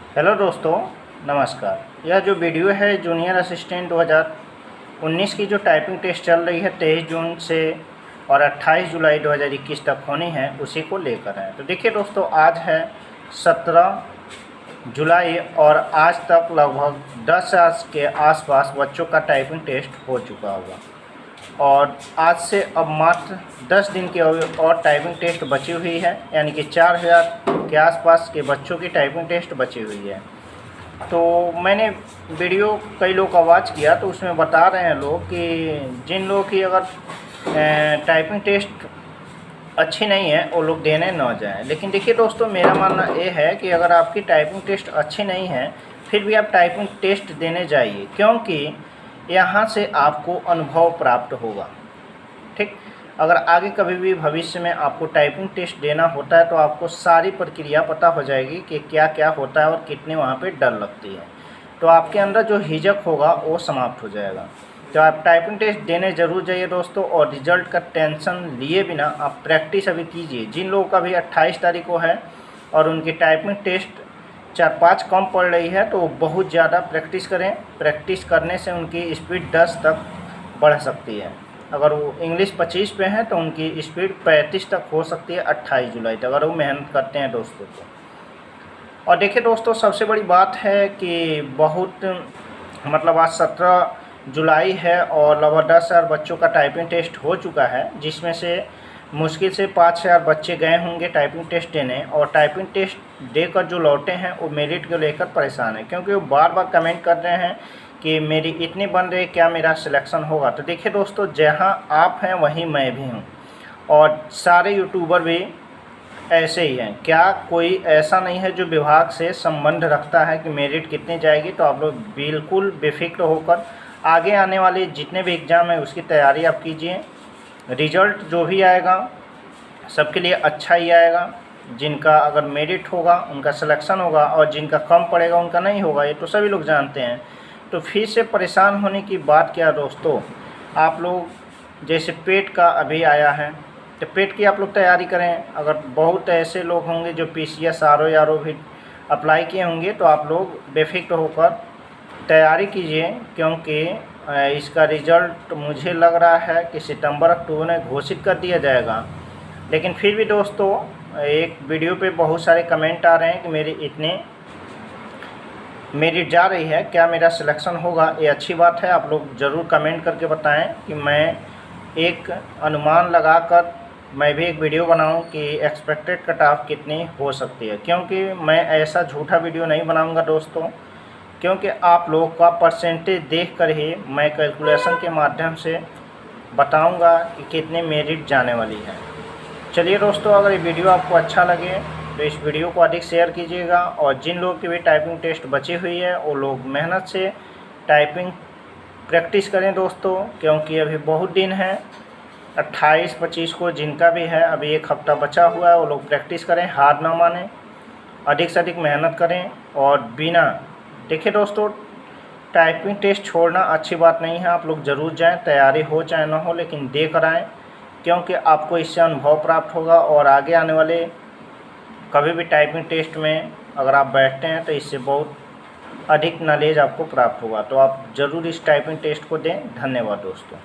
Hello दोस्तों, नमस्कार। यह जो वीडियो है जूनियर असिस्टेंट 2019 की जो टाइपिंग टेस्ट चल रही है 23 जून से और 28 जुलाई 2021 तक होनी है, उसी को लेकर है। तो देखिए दोस्तों, आज है 17 जुलाई और आज तक लगभग 10 आज के आसपास बच्चों का टाइपिंग टेस्ट हो चुका होगा और आज से अब मात्र 10 दिन की और टाइपिंग टेस्ट बची हुई है, यानी कि 4000 के आसपास के बच्चों की टाइपिंग टेस्ट बची हुई है। तो मैंने वीडियो कई लोग का वॉच किया तो उसमें बता रहे हैं लोग कि जिन लोग की अगर टाइपिंग टेस्ट अच्छी नहीं है वो लोग देने न जाएं। लेकिन देखिए दोस्तों, मेरा मानना ये है कि अगर आपकी टाइपिंग टेस्ट अच्छी नहीं है फिर भी आप टाइपिंग टेस्ट देने जाइए, क्योंकि यहाँ से आपको अनुभव प्राप्त होगा। ठीक, अगर आगे कभी भी भविष्य में आपको टाइपिंग टेस्ट देना होता है तो आपको सारी प्रक्रिया पता हो जाएगी कि क्या क्या होता है और कितने वहाँ पे डर लगती है। तो आपके अंदर जो हिचक होगा वो समाप्त हो जाएगा। तो आप टाइपिंग टेस्ट देने ज़रूर जाइए दोस्तों, और रिजल्ट का टेंशन लिए बिना आप प्रैक्टिस अभी कीजिए। जिन लोगों का भी 28 तारीख को है और उनकी टाइपिंग टेस्ट 4-5 कम पड़ रही है तो वो बहुत ज़्यादा प्रैक्टिस करें। प्रैक्टिस करने से उनकी स्पीड 10 तक बढ़ सकती है। अगर वो इंग्लिश 25 पे हैं तो उनकी स्पीड 35 तक हो सकती है 28 जुलाई तक, अगर वो मेहनत करते हैं दोस्तों तो। और देखिए दोस्तों, सबसे बड़ी बात है कि बहुत मतलब आज 17 जुलाई है और लगभग 10,000 बच्चों का टाइपिंग टेस्ट हो चुका है, जिसमें से मुश्किल से 5,000 बच्चे गए होंगे टाइपिंग टेस्ट देने, और टाइपिंग टेस्ट देकर जो लौटे हैं वो मेरिट को लेकर परेशान हैं, क्योंकि वो बार बार कमेंट कर रहे हैं कि मेरी इतनी बन रही, क्या मेरा सिलेक्शन होगा। तो देखिए दोस्तों, जहां आप हैं वहीं मैं भी हूं और सारे यूट्यूबर भी ऐसे ही हैं। क्या कोई ऐसा नहीं है जो विभाग से संबंध रखता है कि मेरिट कितनी जाएगी। तो आप लोग बिल्कुल बेफिक्र होकर आगे आने वाले जितने भी एग्ज़ाम है उसकी तैयारी आप कीजिए। रिजल्ट जो भी आएगा सबके लिए अच्छा ही आएगा। जिनका अगर मेरिट होगा उनका सिलेक्शन होगा और जिनका कम पड़ेगा उनका नहीं होगा, ये तो सभी लोग जानते हैं। तो फिर से परेशान होने की बात क्या दोस्तों। आप लोग जैसे पेट का अभी आया है तो पेट की आप लोग तैयारी करें। अगर बहुत ऐसे लोग होंगे जो PCS RO भी अप्लाई किए होंगे तो आप लोग बेफिक्र होकर तैयारी कीजिए, क्योंकि इसका रिज़ल्ट मुझे लग रहा है कि सितंबर-अक्टूबर में घोषित कर दिया जाएगा। लेकिन फिर भी दोस्तों, एक वीडियो पे बहुत सारे कमेंट आ रहे हैं कि मेरे इतने मेरिट जा रही है, क्या मेरा सिलेक्शन होगा। ये अच्छी बात है, आप लोग ज़रूर कमेंट करके बताएं कि मैं एक अनुमान लगाकर मैं भी एक वीडियो बनाऊं कि एक्सपेक्टेड कट ऑफ कितनी हो सकती है। क्योंकि मैं ऐसा झूठा वीडियो नहीं बनाऊंगा दोस्तों, क्योंकि आप लोगों का परसेंटेज देखकर ही मैं कैलकुलेशन के माध्यम से बताऊंगा कि कितनी मेरिट जाने वाली है। चलिए दोस्तों, अगर ये वीडियो आपको अच्छा लगे तो इस वीडियो को अधिक शेयर कीजिएगा, और जिन लोगों की भी टाइपिंग टेस्ट बची हुई है वो लोग मेहनत से टाइपिंग प्रैक्टिस करें दोस्तों, क्योंकि अभी बहुत दिन है। 28-25 को जिनका भी है, अभी एक हफ्ता बचा हुआ है, वो लोग प्रैक्टिस करें, हार ना मानें, अधिक से अधिक मेहनत करें। और बिना देखिए दोस्तों, टाइपिंग टेस्ट छोड़ना अच्छी बात नहीं है। आप लोग ज़रूर जाएं, तैयारी हो चाहे ना हो, लेकिन दे कर आएँ, क्योंकि आपको इससे अनुभव प्राप्त होगा और आगे आने वाले कभी भी टाइपिंग टेस्ट में अगर आप बैठते हैं तो इससे बहुत अधिक नॉलेज आपको प्राप्त होगा। तो आप ज़रूर इस टाइपिंग टेस्ट को दें। धन्यवाद दोस्तों।